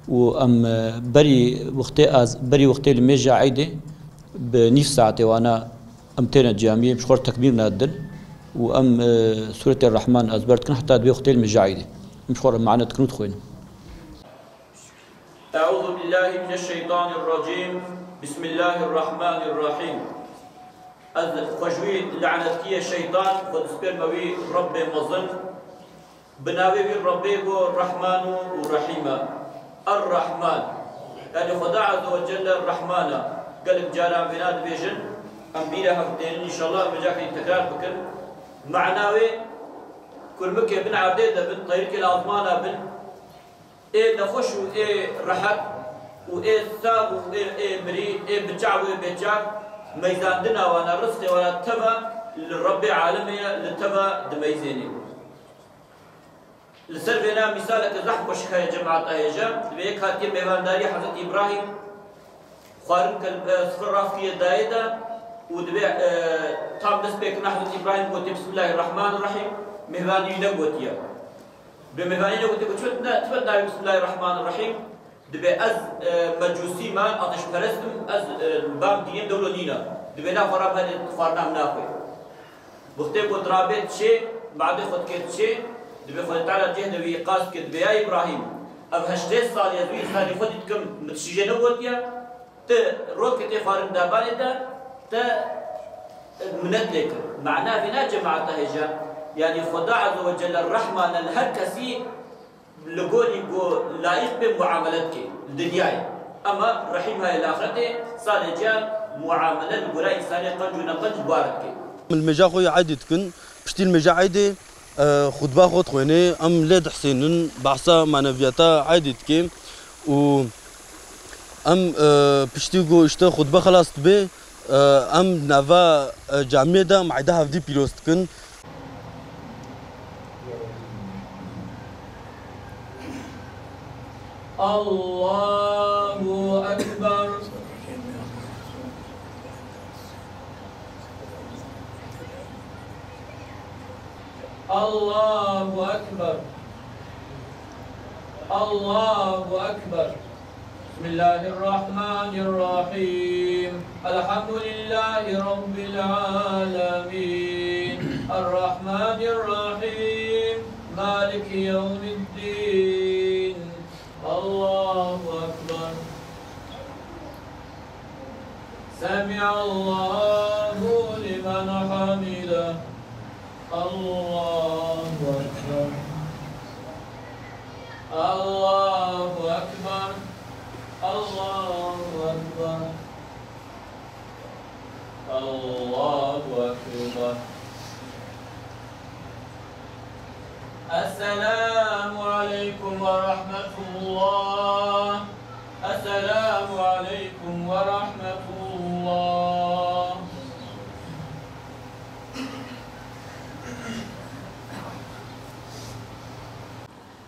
وأم بري وقتي الميجا عيدة بنصف ساعة وأنا أمتنا الجامعة مشوار تكبير نادل وأم سورة الرحمن أزبرت كن حتى دوي وقتي الميجا عيدة مشوار معنا تكنوت خوين. أعوذ بالله من الشيطان الرجيم بسم الله الرحمن الرحيم. خجوي لعنتكي الشيطان ودسبر موي ربي مظن بناوي ربي الرحمن والرحيم. الرحمن يعني خدا عز وجل الرحمن قلب جالا بناد بيجن أمبيلا هفتين إن شاء الله بجاك تكرار بكر معناوي كل مكة بن عبديدة بن طريق الأضمانة بن إيه نخش وإيه رحب وإيه ثاب وإيه مري إيه بجع وإيه بجع ميزان دنا وانا رسل ولا تبا للرب عالمية لتبا دميزيني لسرفنا مثالك زحف وشكا يا جماعة أيجا بيك هاتي ميوان داري حضرت إبراهيم خارن كالسفر رافية دايدة ودبيع طاب نسبك نحضرت إبراهيم قلت بسم الله الرحمن الرحيم مهواني نقوتيا بمهواني نقوتيا تبدأ بسم الله الرحمن الرحيم دبي أز مجوسي ما أطش فرستم أز بام دينين دولونينا دبي نا خراب هذه خارنا مناخوي بختي قدرابت شيء بعد خد كت شيء دبي خد تعالى جهد ويقاس كت بيا إبراهيم أب هشتي صار يزوي صار يخدت كم متشجع نقطيا ت روك كت خارن دابان ده ت منتلك معناه بنا جماعة هجا يعني خدا عز وجل الرحمن الهكسي لقولي قو لايق بمعاملتك الدنيا أما رحيم هاي الآخرة صار جاء معاملة القراء إنسانية قنج ونقنج بارك المجا خويا عادي تكن بشتي المجا عادي خطبة خود خويني أم لاد حسين بعصا معنوياتا عادي تكيم و أم بشتي قو اشتا خطبة خلاص تبي أم نافا جامعة دا معدها في دي بيلوس تكن الله أكبر الله أكبر الله أكبر بسم الله الرحمن الرحيم الحمد لله رب العالمين الرحمن الرحيم مالك يوم الدين الله أكبر سمع الله لمن حمده الله أكبر الله أكبر الله أكبر الله أكبر السلام عليكم ورحمة الله السلام عليكم ورحمة الله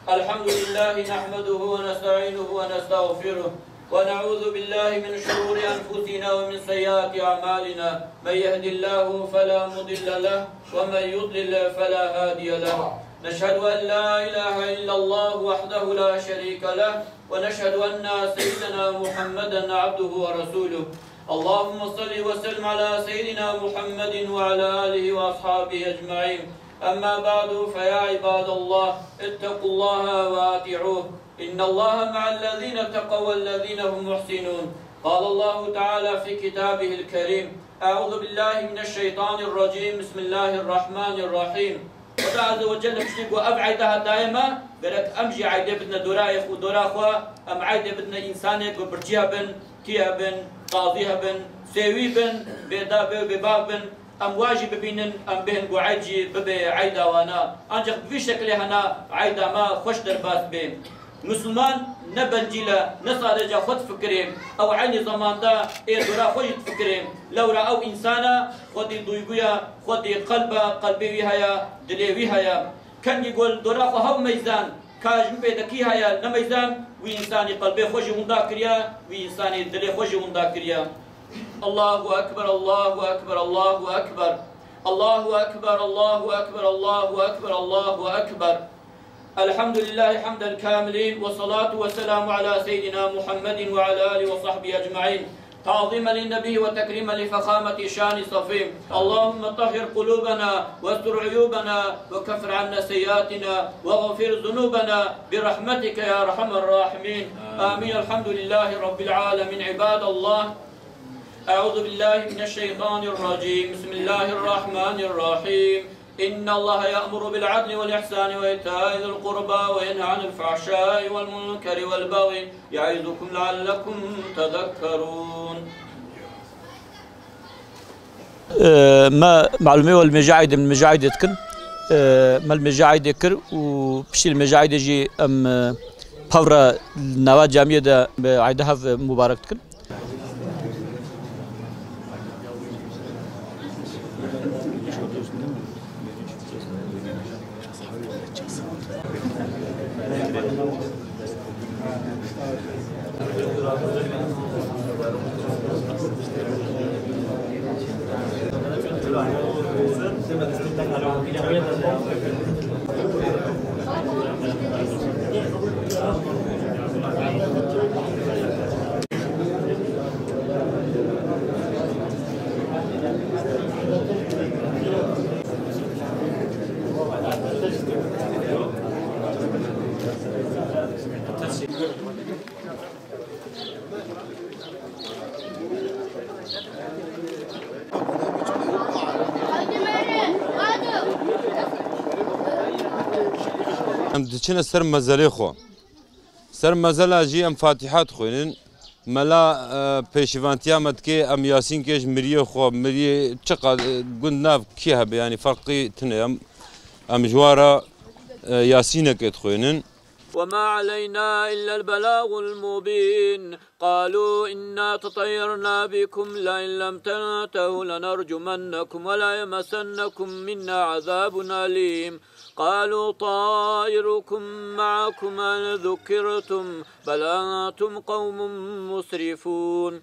الحمد لله نحمده ونستعينه ونستغفره ونعوذ بالله من شرور أنفسنا ومن سيئات أعمالنا من يهد الله فلا مضل له ومن يضلل فلا هادي له نشهد أن لا إله إلا الله وحده لا شريك له ونشهد أن سيدنا محمدا عبده ورسوله اللهم صل وسلم على سيدنا محمد وعلى آله وأصحابه أجمعين أما بعد فيا عباد الله اتقوا الله وأطيعوه إن الله مع الذين اتقوا والذين هم محسنون قال الله تعالى في كتابه الكريم أعوذ بالله من الشيطان الرجيم بسم الله الرحمن الرحيم خدا عز وجل بشتيق وأبعدها دائما قالك أمجي عيدة بدنا دورايخ ودوراخوا أم عيدة بدنا إنسانك وبرجيها بن كيها بن قاضيها بن سيوي بن بيدابي وبباب بن أم واجب ببينن أم بهن قعيجي ببي عيدا وانا أنجح في شكل هنا عيدا ما خوش درباس بين مسلمان نبنجيلا نصارجا خد فكرهم أو عين زمان دا إيه دورا خوش فكرهم لو رأوا إنسانا خدي دويقويا خدي قلبي ويهايا دلي ويهايا كان يقول دورا خو هم ميزان كاج مبيدكي هايا نميزان وإنساني قلبي خوش وندا كريا وإنساني دلي خوش وندا كريا الله أكبر الله أكبر الله أكبر الله أكبر الله أكبر الله أكبر الله أكبر الحمد لله حمد الكاملين، والصلاة والسلام على سيدنا محمد وعلى آله وصحبه أجمعين، تعظيما للنبي وتكريما لفخامة شان صفين. اللهم طهر قلوبنا واستر عيوبنا وكفر عنا سيئاتنا واغفر ذنوبنا برحمتك يا أرحم الراحمين. آمين. الحمد لله رب العالمين. عباد الله، أعوذ بالله من الشيطان الرجيم. بسم الله الرحمن الرحيم. إن الله يأمر بالعدل والإحسان وإيتاء ذي القربى وينهى عن الفحشاء والمنكر والبغي يعظكم لعلكم تذكرون. ما معلومة والمجاعد من مجاعد تكن ما المجاعد كر وبشي المجاعد يجي أم بورا نوا جامية دا عيدها مبارك تكن. دچنه سر مزله خو سر مزله جی ام فاتحات خوینن ملا پیشوانتیا مد که ام یاسین کش مریه خو مریه چقدر گند ناف کی هب یعنی فرقی تنه ام جوارا یاسین کت خوینن. وما علينا إلا البلاغ المبين. قالوا إنا تطيرنا بكم لئن لم تنتهوا لنرجمنكم ولا يمسنكم منا عذاب أليم. قالوا طائركم معكم أن ذكرتم بل أنتم قوم مسرفون.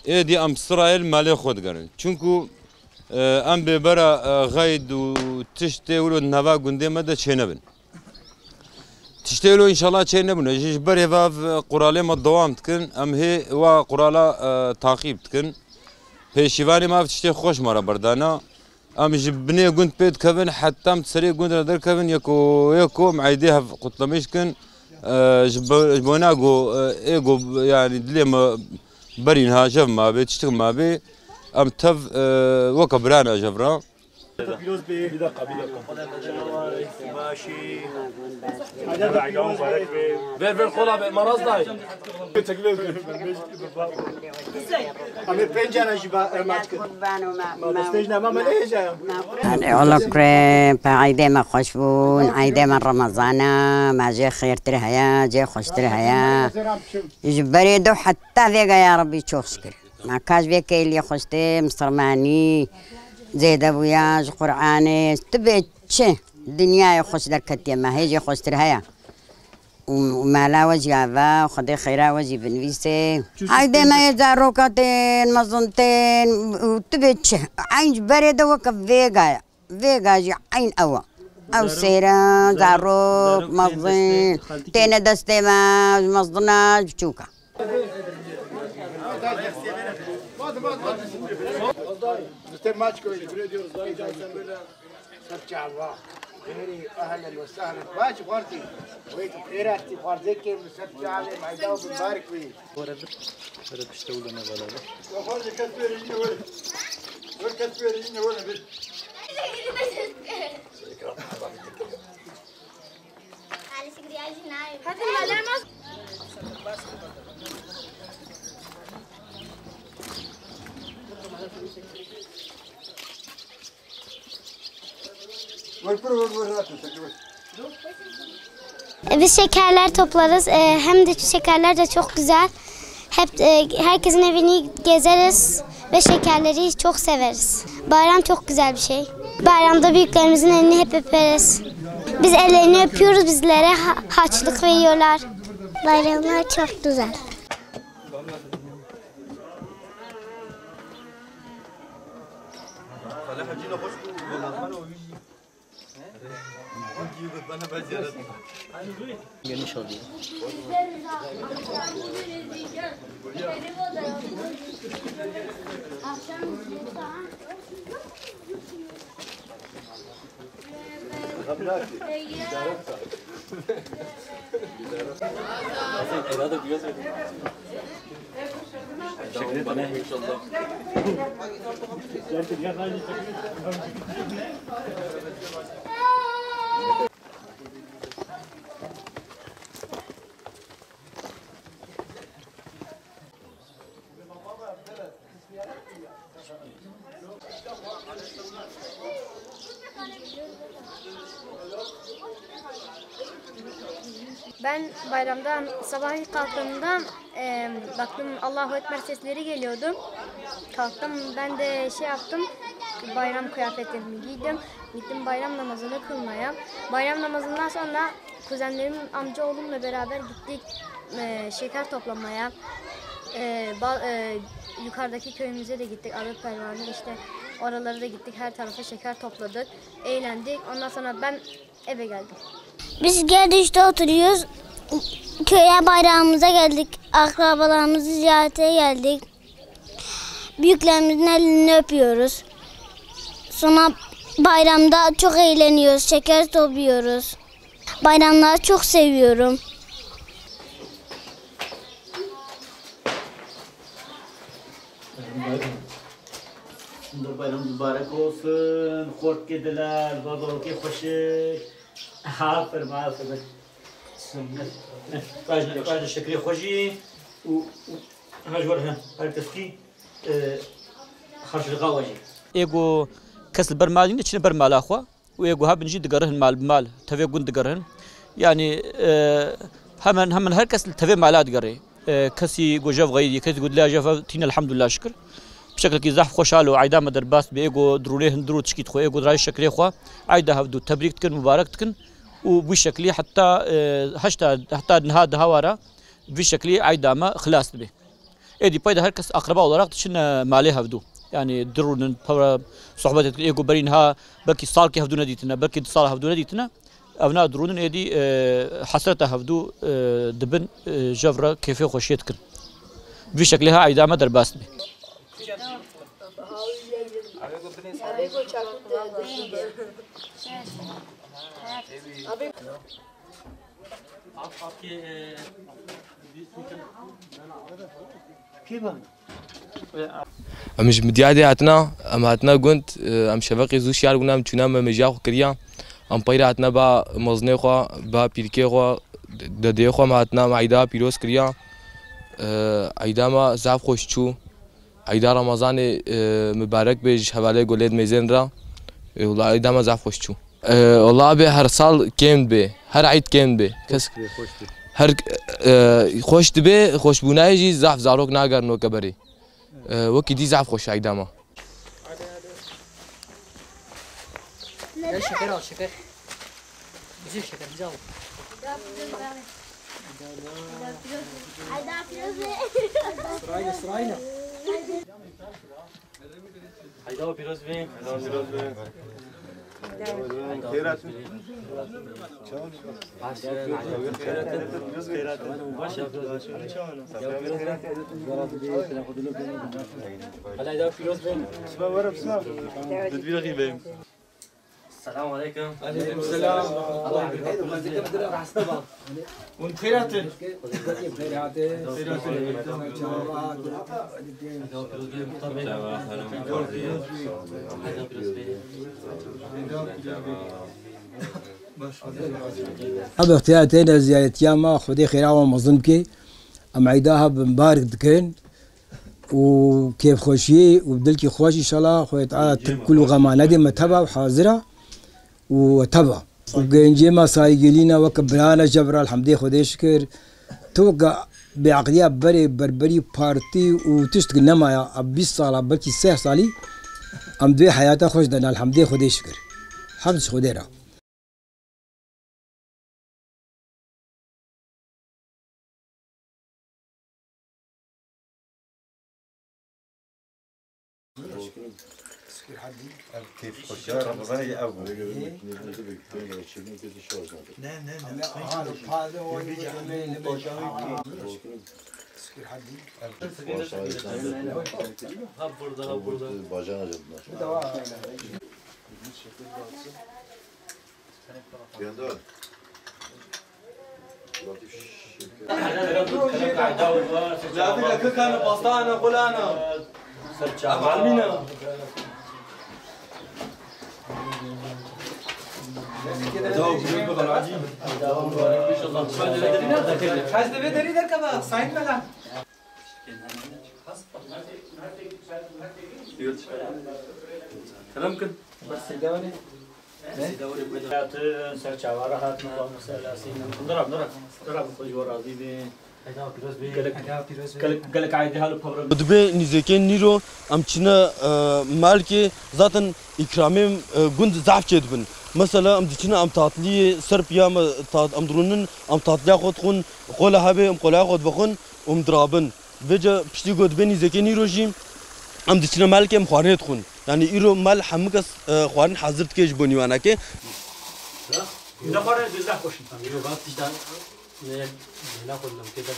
ایدی ام اسرائیل مالی خود گرن چونکو ام ببرا غاید و تشته ولو نوا گنده مده چه نبن تشته ولو انشالله چه نبن جيش بره واف قراله ما دوام تکن ام هی و قراله تعقیب تکن پیشیوانی ما تشته خوش مرا بردانا ام جبنه گند پید کبن حتی ام تسری گند ردر کبن یکو معیده قطلمیش کن جبونا جو ايجو يعني دليم برين هاجم ما بي تشتغل ما بي ام تف وكبرانا جبرا ver kola be maraz da. والله عيدة ما خوشبون عيدة من رمضان ما جاي خير ترهيا جاي خوش ترهيا يجبري دو حتى فيقا يا ربي تشوف شكر ما كاش فيك اللي خوشتي مصرماني زيد ابويا قرآني تبيتش الدنيا يخش دركتي ما هيجي خوش ترهيا وما لا وجه هذا وخدي خيرا وجه بنفسي عيدة ما يزاروكتين مظنتين وتبيتش عين بريدة وكف فيقا فيجاجي عين أوا أو سيرة زعروب مصدين تينا دستي ما مصدناش بتشوكا اهلا وسهلا باش غورتي ويت خير اختي غورتك مسبت على معده ومبارك فيه ورد بيشتغلوا انا ولا وخرج كثيرين ولد والكثيرين ولد Biz şekerler toplarız. Hem de şekerler de çok güzel. Hep herkesin evini gezeriz ve şekerleri çok severiz. Bayram çok güzel bir şey. Bayramda büyüklerimizin elini hep öperiz. Biz ellerini öpüyoruz, bizlere harçlık veriyorlar. Bayramlar çok güzel. geniş oluyor. Ben bayramda sabah ilk kalktığımda baktım Allahu Ekber sesleri geliyordu. Kalktım, ben de şey yaptım, bayram kıyafetlerimi giydim. Gittim bayram namazını kılmaya. Bayram namazından sonra kuzenlerim, amcaoğlumla beraber gittik şeker toplamaya. Yukarıdaki köyümüze de gittik, Arıkpervanı işte oralara da gittik, her tarafa şeker topladık, eğlendik. Ondan sonra ben eve geldim. Biz Gerdiş'te oturuyoruz. Köye bayramımıza geldik. Akrabalarımızı ziyarete geldik. Büyüklerimizin elini öpüyoruz. Sonra bayramda çok eğleniyoruz. Şeker topluyoruz. Bayramları çok seviyorum. bayram mübarek olsun. Kort kediler, babalık hoşu. Aferin, aferin. Başta şekeri hoşu. هجورها هالتسكي خرج الغواجي ايغو كسل برمالين تشن برمال اخوا وايغو هاب نجي دغرهن مال بمال تفي قند دغرهن يعني همن هر كسل تفي مالات غري كسي جوجف غيدي كسي قد لا جف تين الحمد لله شكر بشكل كي زحف خوشالو عيدا مدرباس بايغو دروليه درو تشكيت خو ايغو دراي شكري خو عيدا هبدو تبريك تكن مبارك تكن وبشكل حتى حتى نهاد هوارا بشكل عيدا ما خلاص به ادي بايدا herkes akraba olarak için mali havdu yani durunun para sohbet ego berinha belki sal ki havdu neditine belki sal havdu neditine avna durunun edi hasrata havdu dibin javra keyfe hoşiyet kin bir şekliha aydama derbas bi مش مديادي هاتنا هاتنا قلت ام شفقي زو شعر قلنا مشونا مجا خو كريا ام بايرا هاتنا با مزني خو با بيركي خو ددي خو هاتنا معيدا بيروس كريا عيدا ما زاف خوشچو عيدا رمضان مبارك بيج حواله گولد ميزن را والله عيدا ما زاف خوشچو والله به هر سال كيم به هر عيد كيم به كس هر خوش دبي خوش بونايجي زاف زاروك ناگر نو كبري وكي دي زعف خوش عيداما شكر شكر بزيف شكر بزاو سراينا هيدا بيروز فين السلام عليكم. عليكم السلام. الله يبارك وانت خيراتك؟ اب اختياراتنا زيارة ياما خدي خيرا ومظلم كي ام عيداها بمبارك دكين وكيف خوشي وبدلكي خوش ان شاء الله خويا تعالى كل غمانة دي متبع وحاضرة وتبع وجنجي ما سايقلينا وكبرانا جبر الحمد لله خدي شكر توقع بعقلية بربري بارتي وتشتغل نما 20 صالة بلكي 6 صالي ام دوي حياتها خوش دنا الحمد لله خدي شكر حمد خديرا كيف خشيار رمضان يجي أول كلامكم بس دوري دبي نزكين نيرو أمشينا مالكي ذاتن إكرامهم جند ضعف جدبن مثلا أمشينا أم تعطلي سربيا أم درونن أم تعطلي خود خون قولا هبه أم قولا خود بخون أم درابن بيجا بشتي جد بني زكين نيرو جيم أمشينا مالكي أم خوارنت خون يعني إيرو مال حمكس خوارن حضرت كيش بنيوانا كي لا خارج دزح خوش يو بعد تشتغل لا كلهم كده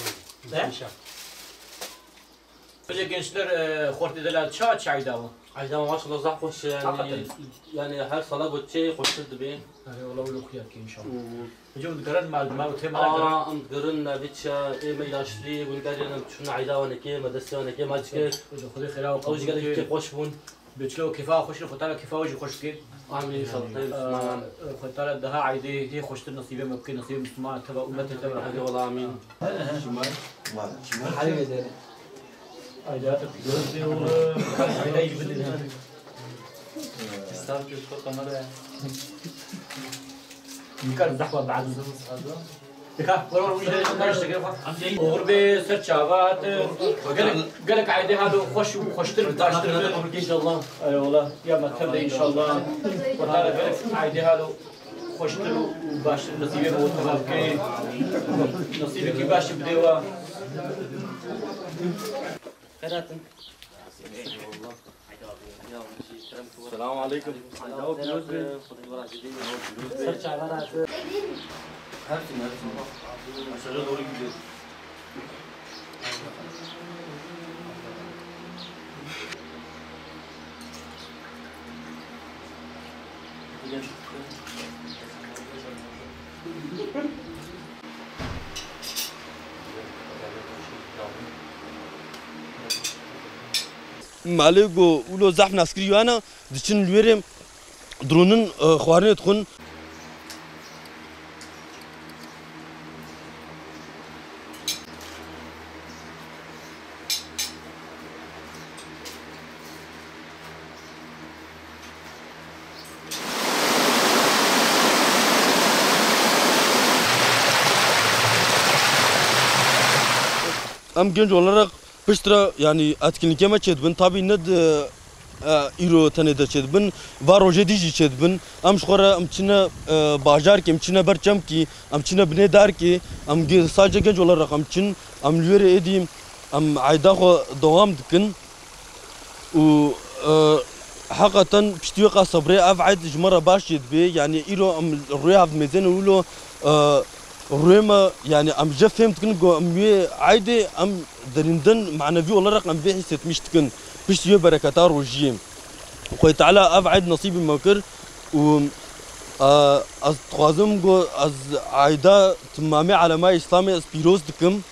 بجا gençler خورت دلال شات عيداوه عيداوه ما شاء الله زح خوش يعني هر صلاة بتشي خوش تدبي والله ولو خيارك ان شاء الله بجو نقرن مع وتم نقرن بيتشا ايه ما ياشلي ونقرن شنو عيداوه نكي مدرسه نكي ما تشكي خذي خيراو اوج قال كيف خوش بون بتشلو كيفاه خوش ختاله كيفاه وجه خوش كي عامل صلاة ختاله دها عيدي هي خوش النصيبه ممكن نصيب مسلمان تبع امته تبع هذه والله امين شمال حبيبي ده عيداتك جوزي وكان عيدي يبدل هذا استاذ كيف كاميرا يمكن زحمه بعد دكا ورور وغربي سرچاوات قالك عيدي هذا خوش تر ان شاء الله اي والله يا ما تبدا ان شاء الله وهذا قالك عيدي هذا خوش تر وباش نصيبي مو تمام كي نصيبك باش بديوا خيرات السلام عليكم سرچ عبارات هرسين مسألة دوري جديد مالكو ولو زحف ناسكريوانا دشن الويرم درونن خوارن تخون ام genç olarak piştra yani etkinlikeme çedbin tabi ned İro tanıda çedbin var ojedici çedbin am şora am çine bajar ki am çine berçam ki am çine bnedar ki am sadece genç olarak am çin am lüre edim am ayda devam dikin u حقيقة بشتوقة صبري أفعد جمرة باش يدبي يعني إيرو أم الرؤية عبد الميزان ولو الرؤية يعني أم جا فهمت كن جو أم عادي أم درندن معنوي والله رقم بيحي ستمش تكن بشتوي بركاتار وجيم وخوي تعالى أفعد نصيبي مكر و از خوازم جو از عايدا تمامي على ما إسلامي اسبيروز دكم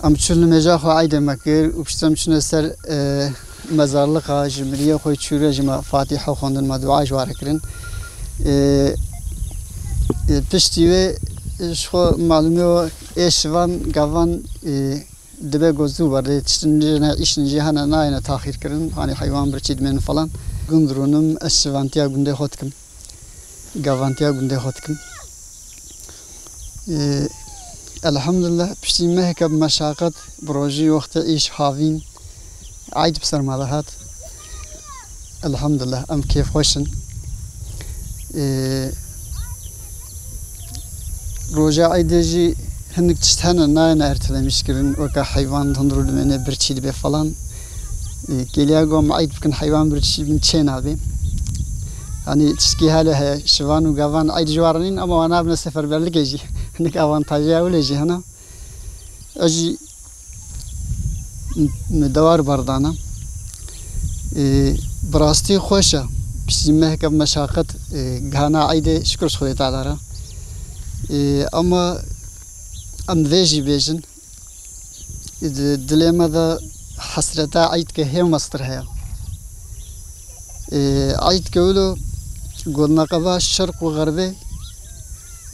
ام چون مجا خو عيد مكر وبشتم شنو سر مزارلق جمريه خو تشوره جما فاتحه خوندن ما دعا جواركرن پشتیوه شو معلومه ایشوان گاوان دبه گوزو برده تشتنجنا ایشنجی هانا ناینا تاخیر کرن هانی حیوان برچید من فلان گندرونم اشوانتیا گنده خودکم گاوانتیا گنده خودکم الحمد لله بشتي مهك بمشاقة بروجي وقت إيش حافين عيد بسر مالهات الحمد لله أم كيف خوشن روجا عيدجي هنك تشتهنا ناينا ارتلا مشكرن وكا حيوان تنظروا لمنا برتشي دبي فلان كيلياغو معيد بكن حيوان برتشي من تشين هذي يعني تشكي هلا شوان وقافان عيد جوارنين أما وانا ابن السفر بلقيجي هناك أفانتاجيا ولا جي هنا أجي مدوار بردانا براستي خوشة بس مهك بمشاقة جهنا عيدة شكر خوي تعالى أما أم ذيجي بيجن دلما ذا حسرتا عيد كهيم مصدرها عيد كولو قلنا قبا الشرق وغربي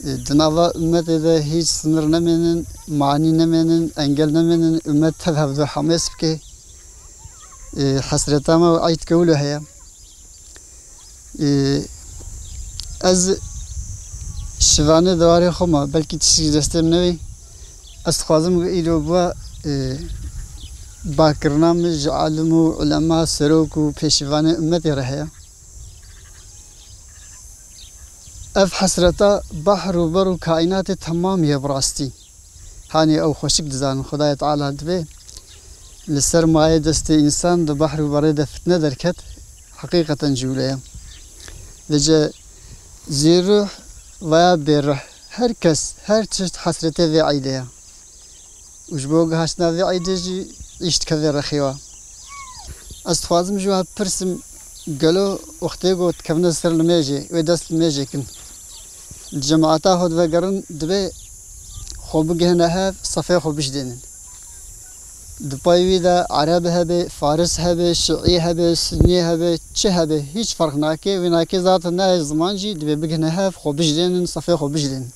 دناوا أمت إذا هيج سنر نمنن معني نمنن أنجل نمنن أمت تذهب ذو حماس بكي حسرتا ما عيد كولو هيا از شوانه دواری خما بلکه چیزی دستم نوی از خوازم ایلو با باکرنامج عالم و علما سروک و پیشوان امتی رهیا اف حسرتا بحر و بر و کائنات تمام یه براستی هانی او خوشک دزان خدای تعالی دبی لسر مایه دست انسان دو بحر و بر فتنه درکت حقیقتا جوله وجه زیروح و بیروح هر کس هر چشت حسرته وی عیده وجبوگ هاشنا وی عیده جی ایشت که وی رخیوا از خوازم جواب پرسم گلو وقتی گوت کفنه سر لمیجی و دست لمیجی کن الجماعتا هود و گرن دبی خوب گهنه هف صفه خوبش دینن دبایوی دا عرب هبه فارس هبه شیعی هبه سنی هبه چه هبه هیچ فرق ناکه و ناکه ذات نه زمان جی دبی بگهنه هف خوبش دینن صفه خوبش دینن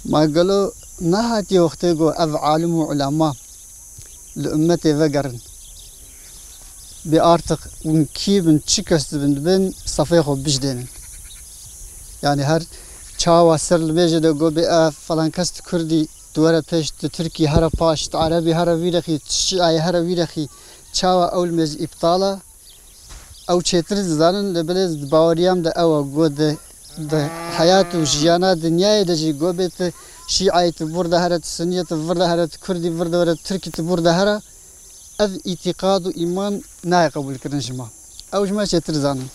ما قالوا نهاتي وقتی گو اف عالم و علما لأمتي وگرن بأرتق ونكيبن تشكست بن صفي خوبش دینن يعني هر چاوا سر لبيجه دو گو بأ فلان کست کردی دوره پیش ترکی هر پاش عربی هر ویرخی شیعی هر ویرخی چاوا اول مز ابطاله او چتر زدن لبلز باوریام ده او گود ده حیات و جیانا دنیای دجی گوبت شیعی تبرده هر سنیه تبرده هر کردی برده هر ترکی تبرده هر اف اعتقاد و ایمان نه قبول کردن شما او جما چتر زدن